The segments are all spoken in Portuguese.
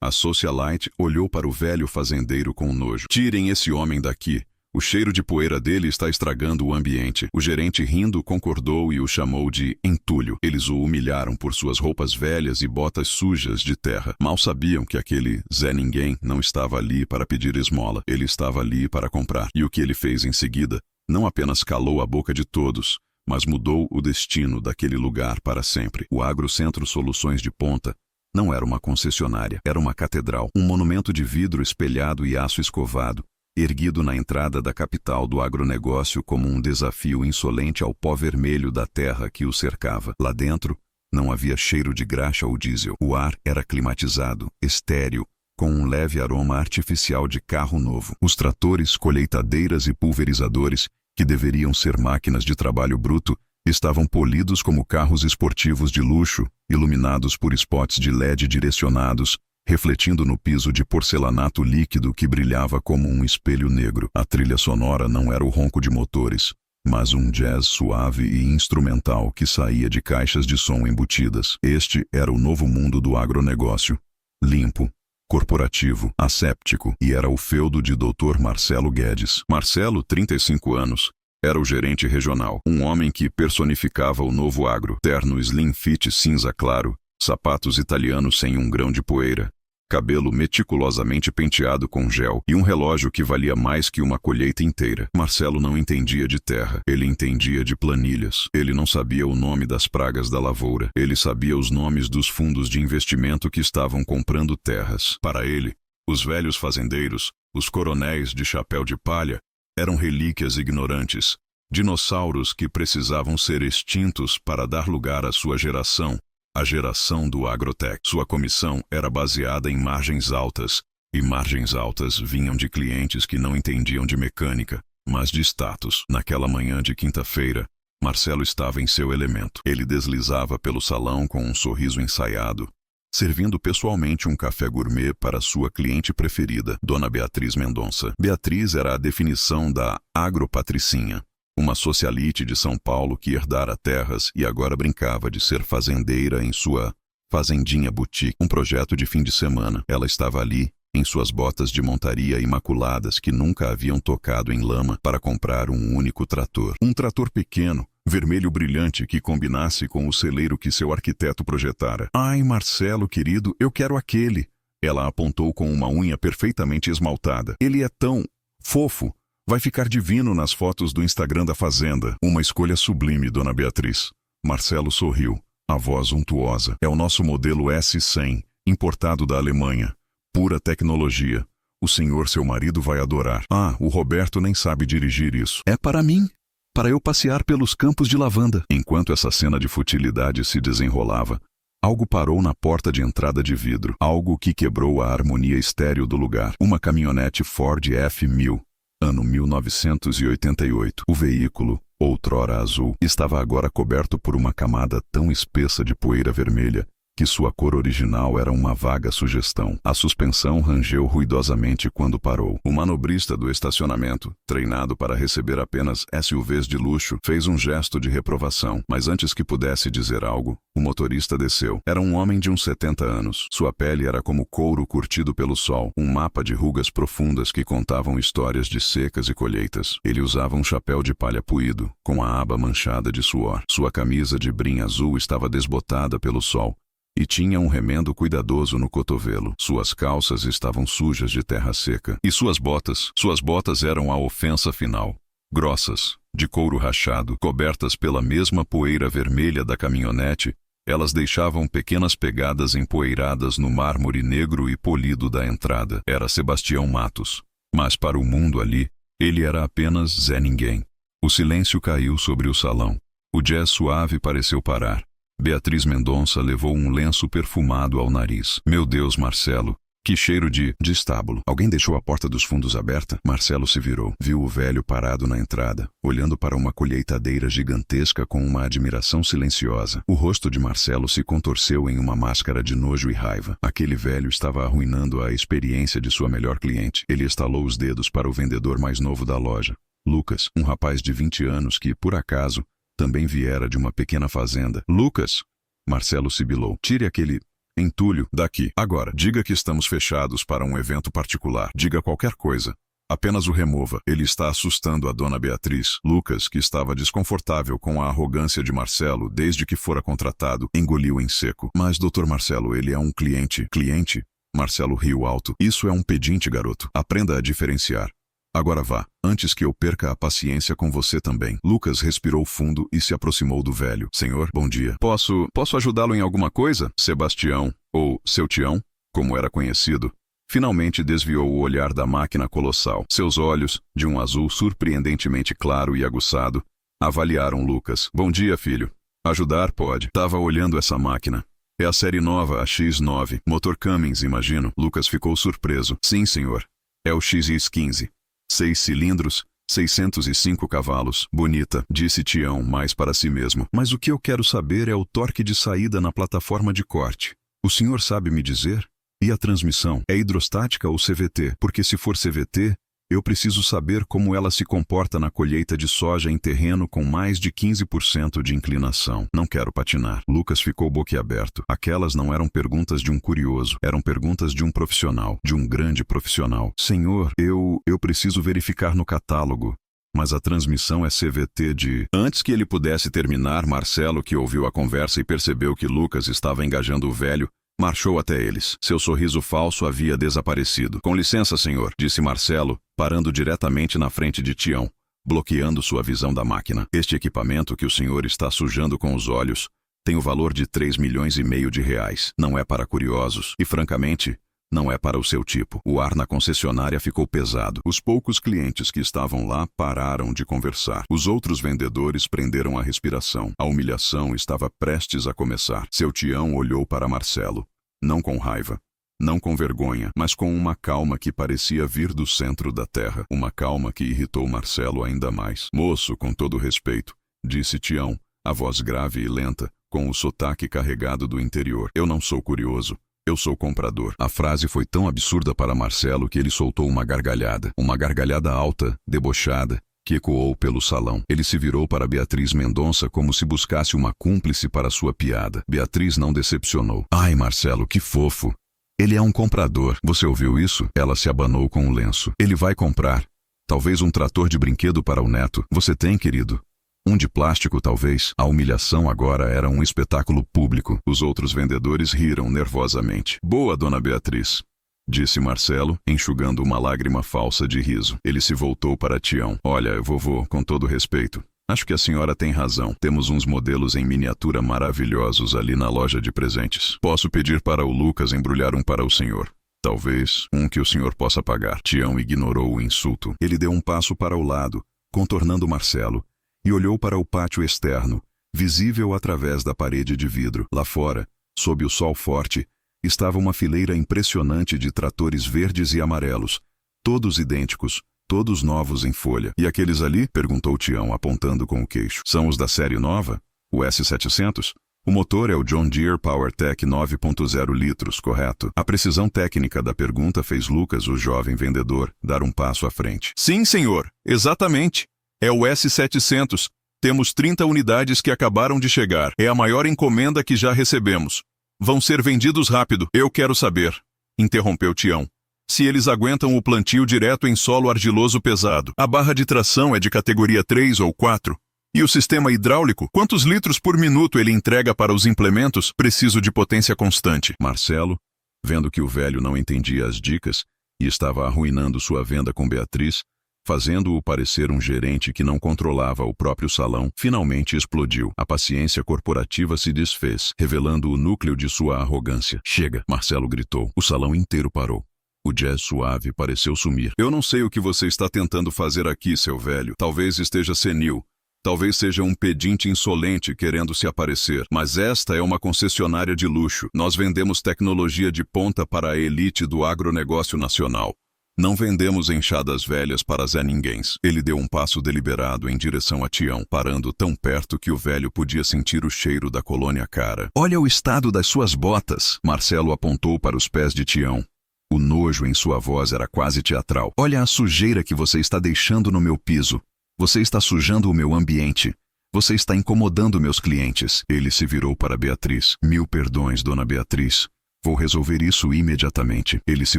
A socialite olhou para o velho fazendeiro com nojo. Tirem esse homem daqui. O cheiro de poeira dele está estragando o ambiente. O gerente, rindo, concordou e o chamou de entulho. Eles o humilharam por suas roupas velhas e botas sujas de terra. Mal sabiam que aquele Zé Ninguém não estava ali para pedir esmola. Ele estava ali para comprar. E o que ele fez em seguida não apenas calou a boca de todos, mas mudou o destino daquele lugar para sempre. O Agrocentro Soluções de Ponta não era uma concessionária, era uma catedral. Um monumento de vidro espelhado e aço escovado, erguido na entrada da capital do agronegócio como um desafio insolente ao pó vermelho da terra que o cercava. Lá dentro, não havia cheiro de graxa ou diesel. O ar era climatizado, estéril, com um leve aroma artificial de carro novo. Os tratores, colheitadeiras e pulverizadores, que deveriam ser máquinas de trabalho bruto, estavam polidos como carros esportivos de luxo, iluminados por spots de LED direcionados, refletindo no piso de porcelanato líquido que brilhava como um espelho negro. A trilha sonora não era o ronco de motores, mas um jazz suave e instrumental que saía de caixas de som embutidas. Este era o novo mundo do agronegócio. Limpo, corporativo, asséptico, e era o feudo de Dr. Marcelo Guedes. Marcelo, 35 anos, era o gerente regional, um homem que personificava o novo agro. Terno slim fit cinza claro, sapatos italianos sem um grão de poeira, cabelo meticulosamente penteado com gel e um relógio que valia mais que uma colheita inteira. Marcelo não entendia de terra, ele entendia de planilhas. Ele não sabia o nome das pragas da lavoura, ele sabia os nomes dos fundos de investimento que estavam comprando terras. Para ele, os velhos fazendeiros, os coronéis de chapéu de palha, eram relíquias ignorantes, dinossauros que precisavam ser extintos para dar lugar à sua geração, a geração do agrotech. Sua comissão era baseada em margens altas, e margens altas vinham de clientes que não entendiam de mecânica, mas de status. Naquela manhã de quinta-feira, Marcelo estava em seu elemento. Ele deslizava pelo salão com um sorriso ensaiado, servindo pessoalmente um café gourmet para sua cliente preferida, Dona Beatriz Mendonça. Beatriz era a definição da agropatricinha, uma socialite de São Paulo que herdara terras e agora brincava de ser fazendeira em sua fazendinha boutique, um projeto de fim de semana. Ela estava ali, em suas botas de montaria imaculadas que nunca haviam tocado em lama, para comprar um único trator. Um trator pequeno, vermelho brilhante que combinasse com o celeiro que seu arquiteto projetara. Ai, Marcelo, querido, eu quero aquele. Ela apontou com uma unha perfeitamente esmaltada. Ele é tão fofo. Vai ficar divino nas fotos do Instagram da fazenda. Uma escolha sublime, Dona Beatriz. Marcelo sorriu, a voz untuosa. É o nosso modelo S100, importado da Alemanha. Pura tecnologia. O senhor, seu marido, vai adorar. Ah, o Roberto nem sabe dirigir isso. É para mim. Para eu passear pelos campos de lavanda. Enquanto essa cena de futilidade se desenrolava, algo parou na porta de entrada de vidro. Algo que quebrou a harmonia estéril do lugar. Uma caminhonete Ford F1000. Ano 1988. O veículo, outrora azul, estava agora coberto por uma camada tão espessa de poeira vermelha que sua cor original era uma vaga sugestão. A suspensão rangeu ruidosamente quando parou. O manobrista do estacionamento, treinado para receber apenas SUVs de luxo, fez um gesto de reprovação, mas antes que pudesse dizer algo, o motorista desceu. Era um homem de uns 70 anos. Sua pele era como couro curtido pelo sol, um mapa de rugas profundas que contavam histórias de secas e colheitas. Ele usava um chapéu de palha puído, com a aba manchada de suor. Sua camisa de brim azul estava desbotada pelo sol, e tinha um remendo cuidadoso no cotovelo. Suas calças estavam sujas de terra seca. E suas botas eram a ofensa final. Grossas, de couro rachado, cobertas pela mesma poeira vermelha da caminhonete, elas deixavam pequenas pegadas empoeiradas no mármore negro e polido da entrada. Era Sebastião Matos. Mas para o mundo ali, ele era apenas Zé Ninguém. O silêncio caiu sobre o salão. O jazz suave pareceu parar. Beatriz Mendonça levou um lenço perfumado ao nariz. Meu Deus, Marcelo, que cheiro de estábulo. Alguém deixou a porta dos fundos aberta? Marcelo se virou. Viu o velho parado na entrada, olhando para uma colheitadeira gigantesca com uma admiração silenciosa. O rosto de Marcelo se contorceu em uma máscara de nojo e raiva. Aquele velho estava arruinando a experiência de sua melhor cliente. Ele estalou os dedos para o vendedor mais novo da loja, Lucas, um rapaz de 20 anos que, por acaso, também viera de uma pequena fazenda. Lucas! Marcelo sibilou. Tire aquele Entulho, daqui. Agora, diga que estamos fechados para um evento particular. Diga qualquer coisa. Apenas o remova. Ele está assustando a dona Beatriz. Lucas, que estava desconfortável com a arrogância de Marcelo desde que fora contratado, engoliu em seco. Mas, Dr. Marcelo, ele é um cliente. Cliente? Marcelo riu alto. Isso é um pedinte, garoto. Aprenda a diferenciar. Agora vá, antes que eu perca a paciência com você também. Lucas respirou fundo e se aproximou do velho. Senhor, bom dia. Posso ajudá-lo em alguma coisa? Sebastião, ou seu Tião, como era conhecido, finalmente desviou o olhar da máquina colossal. Seus olhos, de um azul surpreendentemente claro e aguçado, avaliaram Lucas. Bom dia, filho. Ajudar pode. Tava olhando essa máquina. É a série nova, a X9. Motor Cummins, imagino. Lucas ficou surpreso. Sim, senhor. É o XX15. 6 cilindros, 605 cavalos. Bonita, disse Tião, mais para si mesmo. Mas o que eu quero saber é o torque de saída na plataforma de corte. O senhor sabe me dizer? E a transmissão? É hidrostática ou CVT? Porque se for CVT, eu preciso saber como ela se comporta na colheita de soja em terreno com mais de 15% de inclinação. Não quero patinar. Lucas ficou boquiaberto. Aquelas não eram perguntas de um curioso, eram perguntas de um profissional, de um grande profissional. Senhor, eu preciso verificar no catálogo. Mas a transmissão é CVT de... Antes que ele pudesse terminar, Marcelo, que ouviu a conversa e percebeu que Lucas estava engajando o velho, marchou até eles. Seu sorriso falso havia desaparecido. Com licença, senhor, disse Marcelo, parando diretamente na frente de Tião, bloqueando sua visão da máquina. Este equipamento que o senhor está sujando com os olhos tem o valor de 3,5 milhões de reais. Não é para curiosos e, francamente, não é para o seu tipo. O ar na concessionária ficou pesado. Os poucos clientes que estavam lá pararam de conversar. Os outros vendedores prenderam a respiração. A humilhação estava prestes a começar. Seu Tião olhou para Marcelo. Não com raiva, não com vergonha, mas com uma calma que parecia vir do centro da terra. Uma calma que irritou Marcelo ainda mais. Moço, com todo respeito, disse Tião, a voz grave e lenta, com o sotaque carregado do interior. Eu não sou curioso. Eu sou comprador. A frase foi tão absurda para Marcelo que ele soltou uma gargalhada alta, debochada, que ecoou pelo salão. Ele se virou para Beatriz Mendonça como se buscasse uma cúmplice para sua piada. Beatriz não decepcionou. Ai, Marcelo, que fofo. Ele é um comprador. Você ouviu isso? Ela se abanou com o lenço. Ele vai comprar. Talvez um trator de brinquedo para o neto. Você tem, querido? Um de plástico, talvez. A humilhação agora era um espetáculo público. Os outros vendedores riram nervosamente. Boa, dona Beatriz, disse Marcelo, enxugando uma lágrima falsa de riso. Ele se voltou para Tião. Olha, vovô, com todo respeito, acho que a senhora tem razão. Temos uns modelos em miniatura maravilhosos ali na loja de presentes. Posso pedir para o Lucas embrulhar um para o senhor? Talvez um que o senhor possa pagar. Tião ignorou o insulto. Ele deu um passo para o lado, contornando Marcelo, e olhou para o pátio externo, visível através da parede de vidro. Lá fora, sob o sol forte, estava uma fileira impressionante de tratores verdes e amarelos, todos idênticos, todos novos em folha. E aqueles ali? Perguntou Tião, apontando com o queixo. São os da série nova? O S700? O motor é o John Deere PowerTech 9.0 litros, correto? A precisão técnica da pergunta fez Lucas, o jovem vendedor, dar um passo à frente. Sim, senhor, exatamente. É o S700. Temos 30 unidades que acabaram de chegar. É a maior encomenda que já recebemos. Vão ser vendidos rápido. Eu quero saber, interrompeu Tião, se eles aguentam o plantio direto em solo argiloso pesado. A barra de tração é de categoria 3 ou 4. E o sistema hidráulico? Quantos litros por minuto ele entrega para os implementos? Preciso de potência constante. Marcelo, vendo que o velho não entendia as dicas e estava arruinando sua venda com Beatriz, fazendo-o parecer um gerente que não controlava o próprio salão, finalmente explodiu. A paciência corporativa se desfez, revelando o núcleo de sua arrogância. Chega, Marcelo gritou. O salão inteiro parou. O jazz suave pareceu sumir. Eu não sei o que você está tentando fazer aqui, seu velho. Talvez esteja senil. Talvez seja um pedinte insolente querendo se aparecer. Mas esta é uma concessionária de luxo. Nós vendemos tecnologia de ponta para a elite do agronegócio nacional. Não vendemos enxadas velhas para Zé Ninguéms. Ele deu um passo deliberado em direção a Tião, parando tão perto que o velho podia sentir o cheiro da colônia cara. Olha o estado das suas botas. Marcelo apontou para os pés de Tião. O nojo em sua voz era quase teatral. Olha a sujeira que você está deixando no meu piso. Você está sujando o meu ambiente. Você está incomodando meus clientes. Ele se virou para Beatriz. Mil perdões, dona Beatriz. Vou resolver isso imediatamente. Ele se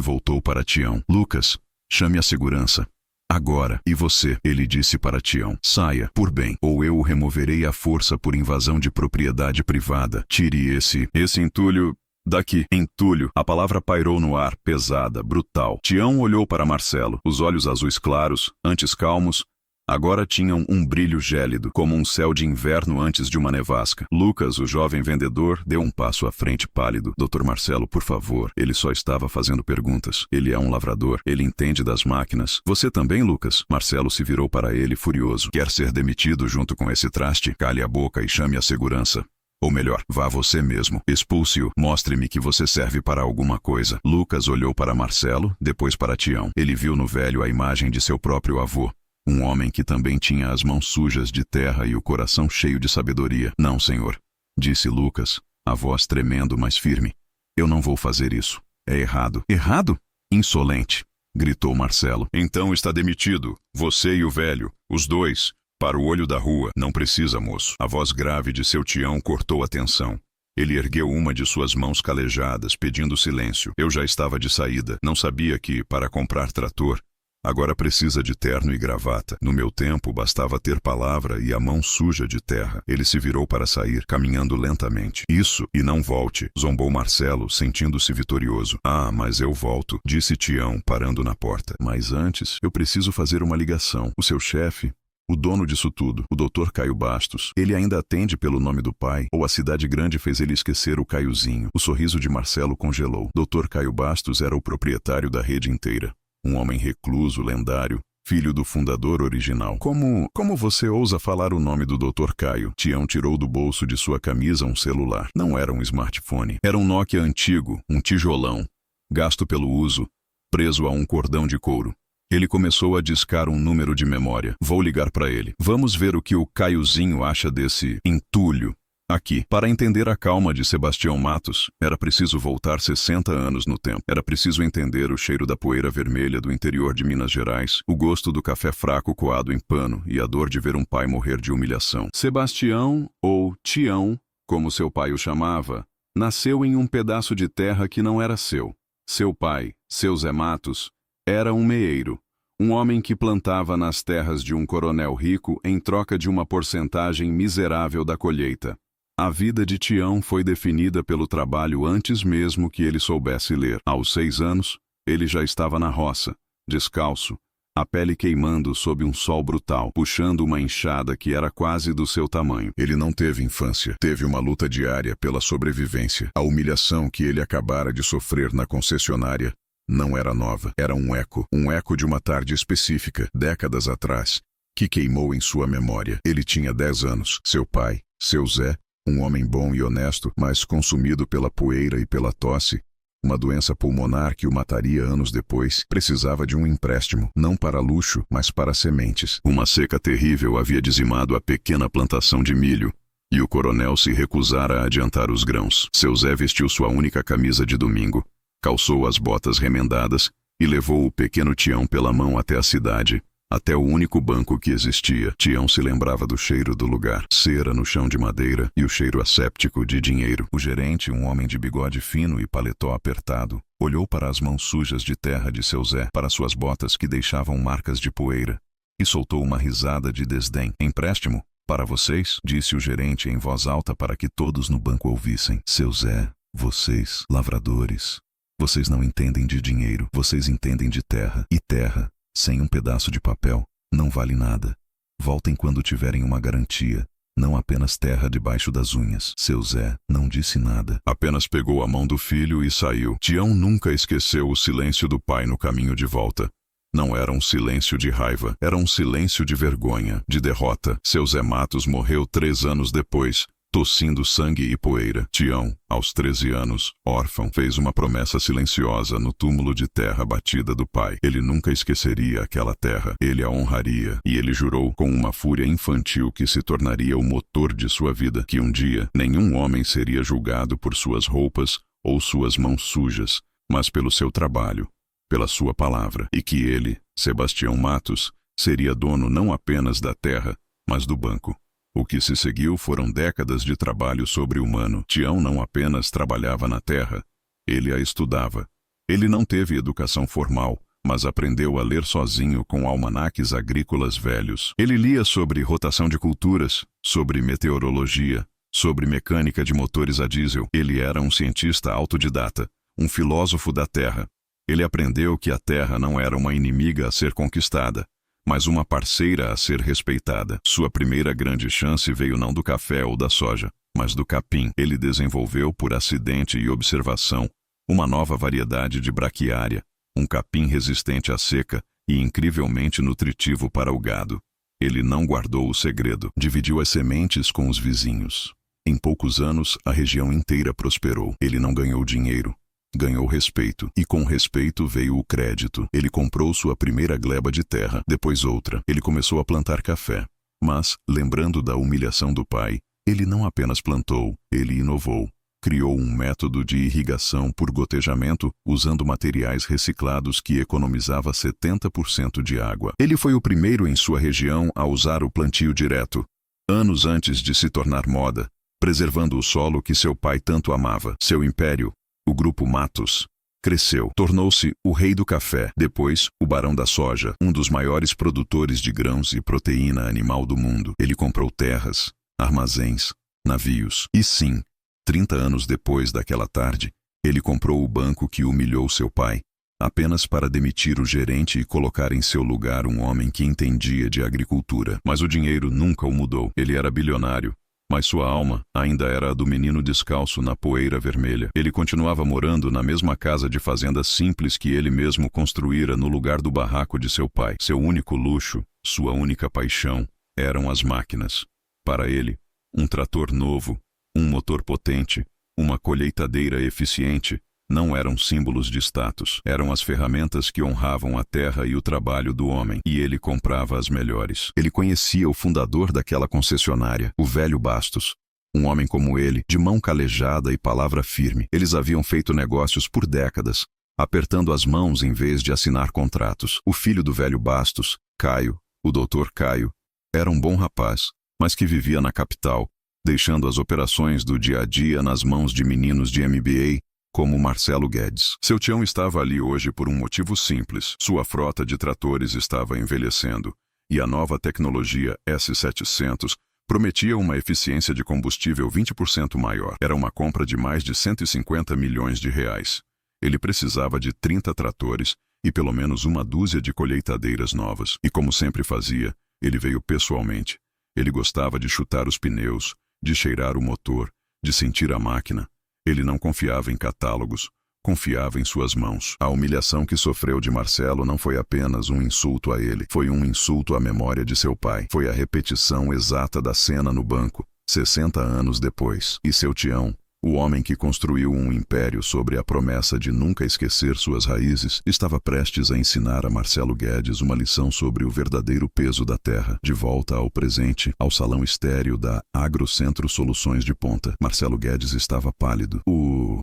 voltou para Tião. Lucas, chame a segurança. Agora, e você? Ele disse para Tião. Saia, por bem, ou eu o removerei à força por invasão de propriedade privada. Tire esse entulho daqui. Entulho. A palavra pairou no ar, pesada, brutal. Tião olhou para Marcelo. Os olhos azuis claros, antes calmos, agora tinham um brilho gélido, como um céu de inverno antes de uma nevasca. Lucas, o jovem vendedor, deu um passo à frente pálido. Dr. Marcelo, por favor. Ele só estava fazendo perguntas. Ele é um lavrador. Ele entende das máquinas. Você também, Lucas? Marcelo se virou para ele furioso. Quer ser demitido junto com esse traste? Cale a boca e chame a segurança. Ou melhor, vá você mesmo. Expulse-o. Mostre-me que você serve para alguma coisa. Lucas olhou para Marcelo, depois para Tião. Ele viu no velho a imagem de seu próprio avô. Um homem que também tinha as mãos sujas de terra e o coração cheio de sabedoria. Não, senhor, disse Lucas, a voz tremendo, mas firme. Eu não vou fazer isso. É errado. Errado? Insolente, gritou Marcelo. Então está demitido. Você e o velho, os dois, para o olho da rua. Não precisa, moço. A voz grave de seu Tião cortou a tensão. Ele ergueu uma de suas mãos calejadas, pedindo silêncio. Eu já estava de saída. Não sabia que, para comprar trator, agora precisa de terno e gravata. No meu tempo, bastava ter palavra e a mão suja de terra. Ele se virou para sair, caminhando lentamente. Isso, e não volte, zombou Marcelo, sentindo-se vitorioso. Ah, mas eu volto, disse Tião, parando na porta. Mas antes, eu preciso fazer uma ligação. O seu chefe, o dono disso tudo, o Dr. Caio Bastos, ele ainda atende pelo nome do pai, ou a cidade grande fez ele esquecer o Caiozinho? O sorriso de Marcelo congelou. Dr. Caio Bastos era o proprietário da rede inteira. Um homem recluso, lendário, filho do fundador original. Como você ousa falar o nome do Dr. Caio? Tião tirou do bolso de sua camisa um celular. Não era um smartphone. Era um Nokia antigo, um tijolão, gasto pelo uso, preso a um cordão de couro. Ele começou a discar um número de memória. Vou ligar para ele. Vamos ver o que o Caiozinho acha desse entulho. Aqui, para entender a calma de Sebastião Matos, era preciso voltar 60 anos no tempo. Era preciso entender o cheiro da poeira vermelha do interior de Minas Gerais, o gosto do café fraco coado em pano e a dor de ver um pai morrer de humilhação. Sebastião, ou Tião, como seu pai o chamava, nasceu em um pedaço de terra que não era seu. Seu pai, seu Zé Matos, era um meeiro, um homem que plantava nas terras de um coronel rico em troca de uma porcentagem miserável da colheita. A vida de Tião foi definida pelo trabalho antes mesmo que ele soubesse ler. Aos 6 anos, ele já estava na roça, descalço, a pele queimando sob um sol brutal, puxando uma enxada que era quase do seu tamanho. Ele não teve infância, teve uma luta diária pela sobrevivência. A humilhação que ele acabara de sofrer na concessionária não era nova, era um eco de uma tarde específica, décadas atrás, que queimou em sua memória. Ele tinha 10 anos. Seu pai, seu Zé, um homem bom e honesto, mas consumido pela poeira e pela tosse, uma doença pulmonar que o mataria anos depois, precisava de um empréstimo, não para luxo, mas para sementes. Uma seca terrível havia dizimado a pequena plantação de milho, e o coronel se recusara a adiantar os grãos. Seu Zé vestiu sua única camisa de domingo, calçou as botas remendadas e levou o pequeno Tião pela mão até a cidade, até o único banco que existia. Tião se lembrava do cheiro do lugar, cera no chão de madeira e o cheiro asséptico de dinheiro. O gerente, um homem de bigode fino e paletó apertado, olhou para as mãos sujas de terra de seu Zé, para suas botas que deixavam marcas de poeira, e soltou uma risada de desdém. Empréstimo? Para vocês? Disse o gerente em voz alta para que todos no banco ouvissem. Seu Zé, vocês, lavradores, vocês não entendem de dinheiro, vocês entendem de terra. E terra, sem um pedaço de papel, não vale nada. Voltem quando tiverem uma garantia, não apenas terra debaixo das unhas. Seu Zé não disse nada. Apenas pegou a mão do filho e saiu. Tião nunca esqueceu o silêncio do pai no caminho de volta. Não era um silêncio de raiva, era um silêncio de vergonha, de derrota. Seu Zé Matos morreu 3 anos depois, tossindo sangue e poeira. Tião, aos 13 anos, órfão, fez uma promessa silenciosa no túmulo de terra batida do pai. Ele nunca esqueceria aquela terra. Ele a honraria. E ele jurou, com uma fúria infantil que se tornaria o motor de sua vida, que um dia nenhum homem seria julgado por suas roupas ou suas mãos sujas, mas pelo seu trabalho, pela sua palavra, e que ele, Sebastião Matos, seria dono não apenas da terra, mas do banco. O que se seguiu foram décadas de trabalho sobre-humano. Tião não apenas trabalhava na terra, Ele a estudava. Ele não teve educação formal, mas aprendeu a ler sozinho com almanaques agrícolas velhos. Ele lia sobre rotação de culturas, sobre meteorologia, sobre mecânica de motores a diesel. Ele era um cientista autodidata, um filósofo da terra. Ele aprendeu que a terra não era uma inimiga a ser conquistada, mas uma parceira a ser respeitada. Sua primeira grande chance veio não do café ou da soja, mas do capim. Ele desenvolveu por acidente e observação uma nova variedade de braquiária, um capim resistente à seca e incrivelmente nutritivo para o gado. Ele não guardou o segredo, dividiu as sementes com os vizinhos. Em poucos anos, a região inteira prosperou. Ele não ganhou dinheiro, ganhou respeito, e com respeito veio o crédito. Ele comprou sua primeira gleba de terra, depois outra. Ele começou a plantar café. Mas, lembrando da humilhação do pai, ele não apenas plantou, ele inovou. Criou um método de irrigação por gotejamento usando materiais reciclados que economizava 70% de água. Ele foi o primeiro em sua região a usar o plantio direto, anos antes de se tornar moda, preservando o solo que seu pai tanto amava. Seu império, o Grupo Matos, cresceu. Tornou-se o rei do café, depois o barão da soja, um dos maiores produtores de grãos e proteína animal do mundo. Ele comprou terras, armazéns, navios. E sim, 30 anos depois daquela tarde, ele comprou o banco que humilhou seu pai, apenas para demitir o gerente e colocar em seu lugar um homem que entendia de agricultura. Mas o dinheiro nunca o mudou. Ele era bilionário, mas sua alma ainda era a do menino descalço na poeira vermelha. Ele continuava morando na mesma casa de fazenda simples que ele mesmo construíra no lugar do barraco de seu pai. Seu único luxo, sua única paixão, eram as máquinas. Para ele, um trator novo, um motor potente, uma colheitadeira eficiente, não eram símbolos de status. Eram as ferramentas que honravam a terra e o trabalho do homem. E ele comprava as melhores. Ele conhecia o fundador daquela concessionária, o velho Bastos. Um homem como ele, de mão calejada e palavra firme. Eles haviam feito negócios por décadas, apertando as mãos em vez de assinar contratos. O filho do velho Bastos, Caio, o Dr. Caio, era um bom rapaz, mas que vivia na capital, deixando as operações do dia a dia nas mãos de meninos de MBA, como Marcelo Guedes. Seu tião estava ali hoje por um motivo simples. Sua frota de tratores estava envelhecendo, e a nova tecnologia S700 prometia uma eficiência de combustível 20% maior. Era uma compra de mais de 150 milhões de reais. Ele precisava de 30 tratores e pelo menos uma dúzia de colheitadeiras novas. E como sempre fazia, ele veio pessoalmente. Ele gostava de chutar os pneus, de cheirar o motor, de sentir a máquina. Ele não confiava em catálogos, confiava em suas mãos. A humilhação que sofreu de Marcelo não foi apenas um insulto a ele, foi um insulto à memória de seu pai. Foi a repetição exata da cena no banco, 60 anos depois. E seu tião, o homem que construiu um império sobre a promessa de nunca esquecer suas raízes, estava prestes a ensinar a Marcelo Guedes uma lição sobre o verdadeiro peso da terra. De volta ao presente, ao salão estéril da Agrocentro Soluções de Ponta, Marcelo Guedes estava pálido. O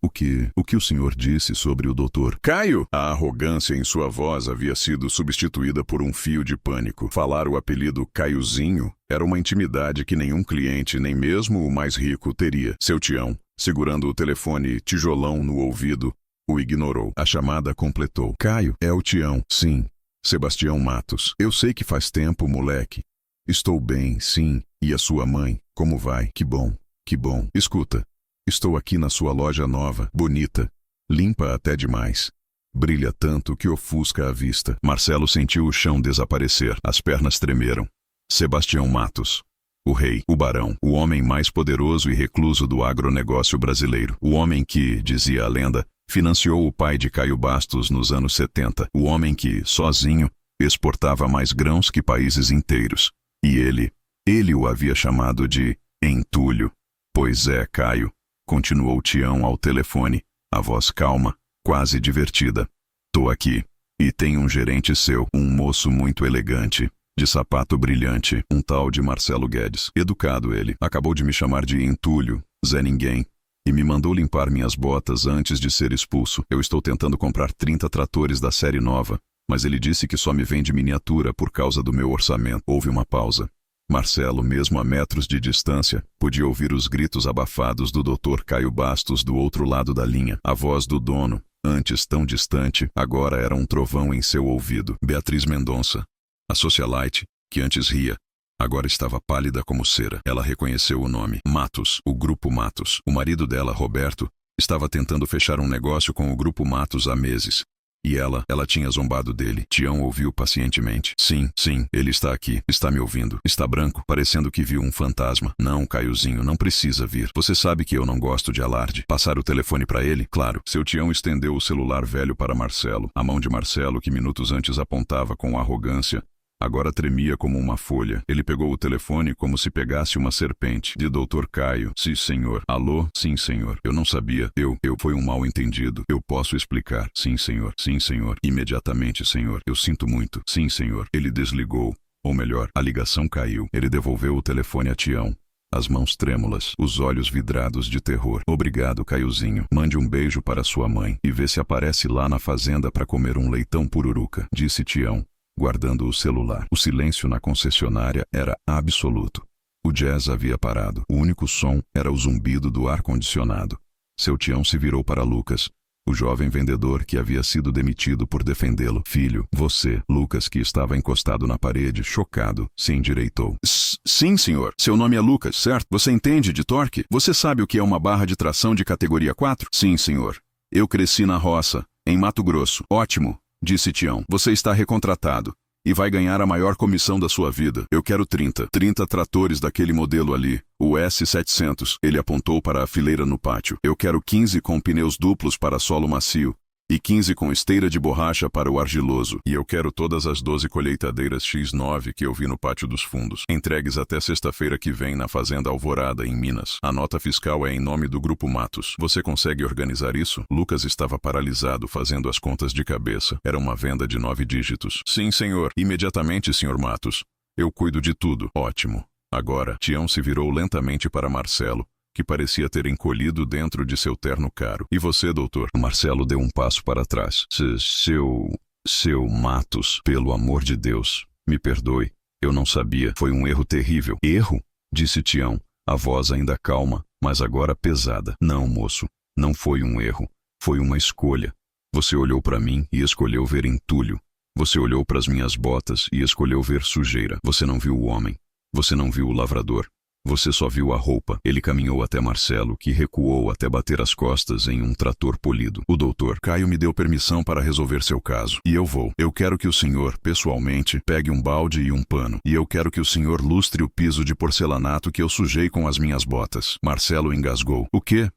que o senhor disse sobre o doutor Caio? A arrogância em sua voz havia sido substituída por um fio de pânico. Falar o apelido Caiozinho era uma intimidade que nenhum cliente, nem mesmo o mais rico, teria. Seu tião, segurando o telefone tijolão no ouvido, o ignorou. A chamada completou. Caio, é o tião. Sim, Sebastião Matos. Eu sei que faz tempo, moleque. Estou bem, sim. E a sua mãe, como vai? Que bom, que bom. Escuta, estou aqui na sua loja nova, bonita, limpa até demais. Brilha tanto que ofusca a vista. Marcelo sentiu o chão desaparecer. As pernas tremeram. Sebastião Matos. O rei, o barão, o homem mais poderoso e recluso do agronegócio brasileiro. O homem que, dizia a lenda, financiou o pai de Caio Bastos nos anos 70. O homem que, sozinho, exportava mais grãos que países inteiros. E ele o havia chamado de entulho. Pois é, Caio, continuou Tião ao telefone, a voz calma, quase divertida. Tô aqui. E tem um gerente seu, um moço muito elegante, de sapato brilhante, um tal de Marcelo Guedes. Educado ele, acabou de me chamar de entulho, Zé Ninguém, e me mandou limpar minhas botas antes de ser expulso. Eu estou tentando comprar 30 tratores da série nova, mas ele disse que só me vende miniatura por causa do meu orçamento. Houve uma pausa. Marcelo, mesmo a metros de distância, podia ouvir os gritos abafados do Dr. Caio Bastos do outro lado da linha. A voz do dono, antes tão distante, agora era um trovão em seu ouvido. Beatriz Mendonça, a socialite, que antes ria, agora estava pálida como cera. Ela reconheceu o nome. Matos, o Grupo Matos. O marido dela, Roberto, estava tentando fechar um negócio com o Grupo Matos há meses. E ela tinha zombado dele. Tião ouviu pacientemente. Sim, ele está aqui. Está me ouvindo. Está branco, parecendo que viu um fantasma. Não, Caiozinho, não precisa vir. Você sabe que eu não gosto de alarde. Passar o telefone para ele? Claro. Seu Tião estendeu o celular velho para Marcelo. A mão de Marcelo, que minutos antes apontava com arrogância, agora tremia como uma folha. Ele pegou o telefone como se pegasse uma serpente. De Dr. Caio. Sim, senhor. Alô? Sim, senhor. Eu não sabia. Foi um mal-entendido. Eu posso explicar. Sim, senhor. Sim, senhor. Imediatamente, senhor. Eu sinto muito. Sim, senhor. Ele desligou. Ou melhor, a ligação caiu. Ele devolveu o telefone a Tião. As mãos trêmulas, os olhos vidrados de terror. Obrigado, Caiozinho. Mande um beijo para sua mãe e vê se aparece lá na fazenda para comer um leitão pururuca, disse Tião, guardando o celular. O silêncio na concessionária era absoluto. O jazz havia parado. O único som era o zumbido do ar-condicionado. Seu Tião se virou para Lucas, o jovem vendedor que havia sido demitido por defendê-lo. Filho, você, Lucas, que estava encostado na parede, chocado, se endireitou. Sim, senhor. Seu nome é Lucas, certo? Você entende de torque? Você sabe o que é uma barra de tração de categoria 4? Sim, senhor. Eu cresci na roça, em Mato Grosso. Ótimo, disse Tião. Você está recontratado e vai ganhar a maior comissão da sua vida. Eu quero 30 tratores daquele modelo ali, o S700. Ele apontou para a fileira no pátio. Eu quero 15 com pneus duplos para solo macio e 15 com esteira de borracha para o argiloso. E eu quero todas as 12 colheitadeiras X9 que eu vi no pátio dos fundos, entregues até sexta-feira que vem na Fazenda Alvorada, em Minas. A nota fiscal é em nome do Grupo Matos. Você consegue organizar isso? Lucas estava paralisado, fazendo as contas de cabeça. Era uma venda de 9 dígitos. Sim, senhor. Imediatamente, senhor Matos. Eu cuido de tudo. Ótimo. Agora, Tião se virou lentamente para Marcelo, que parecia ter encolhido dentro de seu terno caro. E você, doutor? Marcelo deu um passo para trás. Seu Matos, pelo amor de Deus, me perdoe. Eu não sabia. Foi um erro terrível. Erro? Disse Tião, a voz ainda calma, mas agora pesada. Não, moço. Não foi um erro. Foi uma escolha. Você olhou para mim e escolheu ver entulho. Você olhou para as minhas botas e escolheu ver sujeira. Você não viu o homem. Você não viu o lavrador. Você só viu a roupa. Ele caminhou até Marcelo, que recuou até bater as costas em um trator polido. O doutor Caio me deu permissão para resolver seu caso. E eu vou. Eu quero que o senhor, pessoalmente, pegue um balde e um pano. E eu quero que o senhor lustre o piso de porcelanato que eu sujei com as minhas botas. Marcelo engasgou. O quê?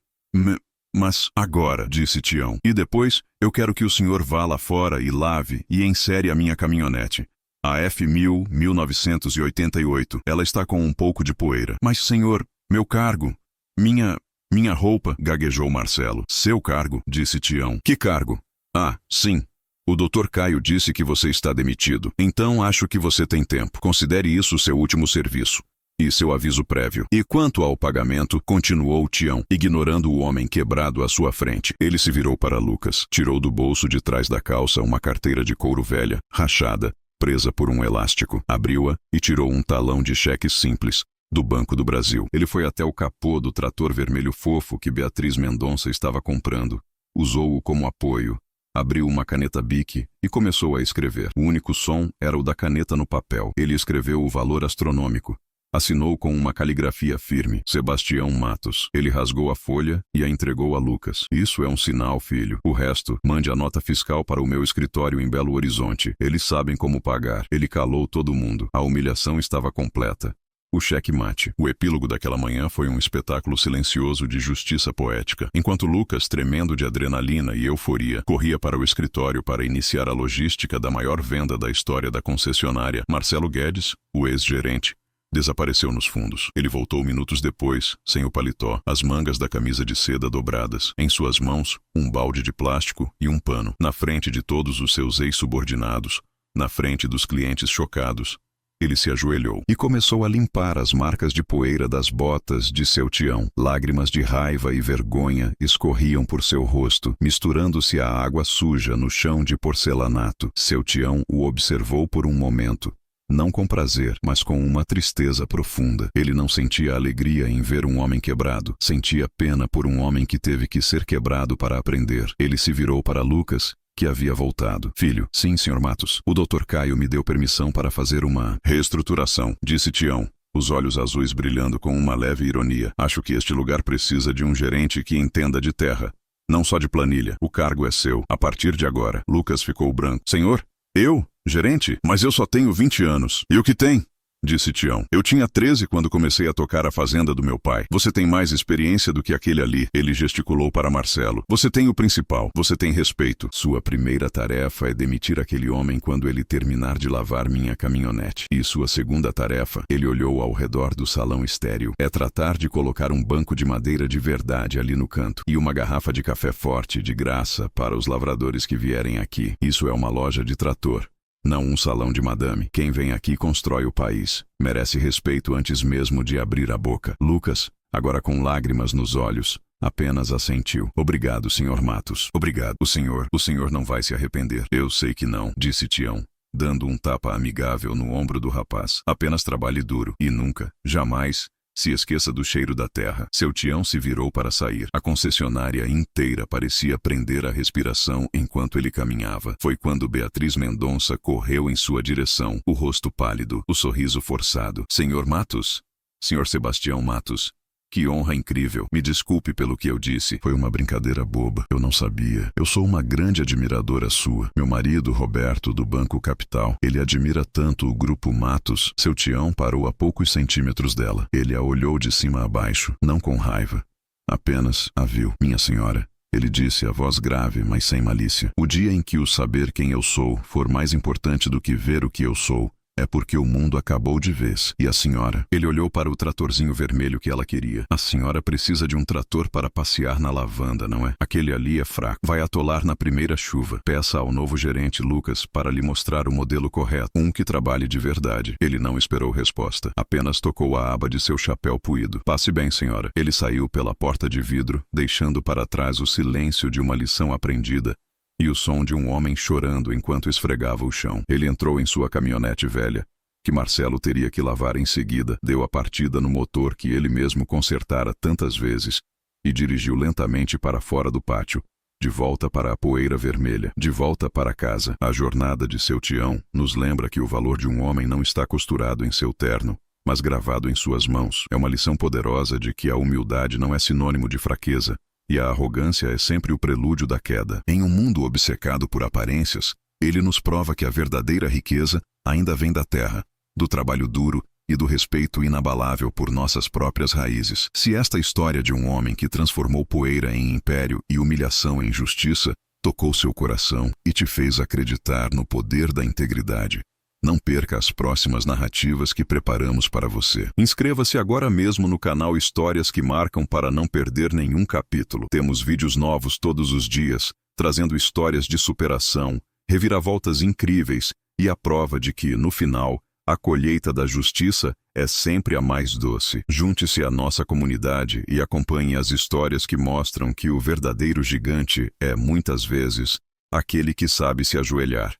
Mas agora, disse Tião. E depois, eu quero que o senhor vá lá fora e lave e ensere a minha caminhonete. A F1000, 1988. Ela está com um pouco de poeira. Mas, senhor, meu cargo. Minha roupa, gaguejou Marcelo. Seu cargo, disse Tião. Que cargo? Ah, sim. O Dr. Caio disse que você está demitido. Então acho que você tem tempo. Considere isso seu último serviço. E seu aviso prévio. E quanto ao pagamento, continuou Tião, ignorando o homem quebrado à sua frente. Ele se virou para Lucas. Tirou do bolso de trás da calça uma carteira de couro velha, rachada, presa por um elástico. Abriu-a e tirou um talão de cheques simples, do Banco do Brasil. Ele foi até o capô do trator vermelho fofo que Beatriz Mendonça estava comprando. Usou-o como apoio. Abriu uma caneta Bic e começou a escrever. O único som era o da caneta no papel. Ele escreveu o valor astronômico. Assinou com uma caligrafia firme. Sebastião Matos. Ele rasgou a folha e a entregou a Lucas. Isso é um sinal, filho. O resto, mande a nota fiscal para o meu escritório em Belo Horizonte. Eles sabem como pagar. Ele calou todo mundo. A humilhação estava completa. O cheque-mate. O epílogo daquela manhã foi um espetáculo silencioso de justiça poética. Enquanto Lucas, tremendo de adrenalina e euforia, corria para o escritório para iniciar a logística da maior venda da história da concessionária, Marcelo Guedes, o ex-gerente, desapareceu nos fundos. Ele voltou minutos depois, sem o paletó, as mangas da camisa de seda dobradas. Em suas mãos, um balde de plástico e um pano. Na frente de todos os seus ex-subordinados, na frente dos clientes chocados, ele se ajoelhou e começou a limpar as marcas de poeira das botas de seu Tião. Lágrimas de raiva e vergonha escorriam por seu rosto, misturando-se à água suja no chão de porcelanato. Seu Tião o observou por um momento. não com prazer, mas com uma tristeza profunda. Ele não sentia alegria em ver um homem quebrado, sentia pena por um homem que teve que ser quebrado para aprender. Ele se virou para Lucas, que havia voltado. Filho, sim, Sr. Matos. O Dr. Caio me deu permissão para fazer uma reestruturação, disse Tião, os olhos azuis brilhando com uma leve ironia. Acho que este lugar precisa de um gerente que entenda de terra, não só de planilha. O cargo é seu, a partir de agora. Lucas ficou branco. Senhor? Eu? Gerente? Mas eu só tenho 20 anos. E o que tem? Disse Tião. Eu tinha 13 quando comecei a tocar a fazenda do meu pai. Você tem mais experiência do que aquele ali. Ele gesticulou para Marcelo. Você tem o principal. Você tem respeito. Sua primeira tarefa é demitir aquele homem quando ele terminar de lavar minha caminhonete. E sua segunda tarefa, ele olhou ao redor do salão estéril, é tratar de colocar um banco de madeira de verdade ali no canto. E uma garrafa de café forte, de graça, para os lavradores que vierem aqui. Isso é uma loja de trator, não um salão de madame. Quem vem aqui constrói o país. Merece respeito antes mesmo de abrir a boca. Lucas, agora com lágrimas nos olhos, apenas assentiu. Obrigado, Sr. Matos. Obrigado. O senhor não vai se arrepender. Eu sei que não, disse Tião, dando um tapa amigável no ombro do rapaz. Apenas trabalhe duro e nunca, jamais, se esqueça do cheiro da terra. Seu Tião se virou para sair. A concessionária inteira parecia prender a respiração enquanto ele caminhava. Foi quando Beatriz Mendonça correu em sua direção, o rosto pálido, o sorriso forçado. Senhor Matos? Senhor Sebastião Matos? Que honra incrível. Me desculpe pelo que eu disse. Foi uma brincadeira boba. Eu não sabia. Eu sou uma grande admiradora sua. Meu marido, Roberto, do Banco Capital. Ele admira tanto o Grupo Matos. Seu Tião parou a poucos centímetros dela. Ele a olhou de cima a baixo, não com raiva. Apenas a viu. Minha senhora, ele disse a voz grave, mas sem malícia. O dia em que o saber quem eu sou for mais importante do que ver o que eu sou, é porque o mundo acabou de vez. E a senhora? Ele olhou para o tratorzinho vermelho que ela queria. A senhora precisa de um trator para passear na lavanda, não é? Aquele ali é fraco. Vai atolar na primeira chuva. Peça ao novo gerente Lucas para lhe mostrar o modelo correto. Um que trabalhe de verdade. Ele não esperou resposta. Apenas tocou a aba de seu chapéu puído. Passe bem, senhora. Ele saiu pela porta de vidro, deixando para trás o silêncio de uma lição aprendida e o som de um homem chorando enquanto esfregava o chão. Ele entrou em sua caminhonete velha, que Marcelo teria que lavar em seguida, deu a partida no motor que ele mesmo consertara tantas vezes e dirigiu lentamente para fora do pátio, de volta para a poeira vermelha, de volta para casa. A jornada de seu Tião nos lembra que o valor de um homem não está costurado em seu terno, mas gravado em suas mãos. É uma lição poderosa de que a humildade não é sinônimo de fraqueza, e a arrogância é sempre o prelúdio da queda. Em um mundo obcecado por aparências, ele nos prova que a verdadeira riqueza ainda vem da terra, do trabalho duro e do respeito inabalável por nossas próprias raízes. Se esta história de um homem que transformou poeira em império e humilhação em justiça tocou seu coração e te fez acreditar no poder da integridade, não perca as próximas narrativas que preparamos para você. Inscreva-se agora mesmo no canal Histórias que Marcam para não perder nenhum capítulo. Temos vídeos novos todos os dias, trazendo histórias de superação, reviravoltas incríveis e a prova de que, no final, a colheita da justiça é sempre a mais doce. Junte-se à nossa comunidade e acompanhe as histórias que mostram que o verdadeiro gigante é, muitas vezes, aquele que sabe se ajoelhar.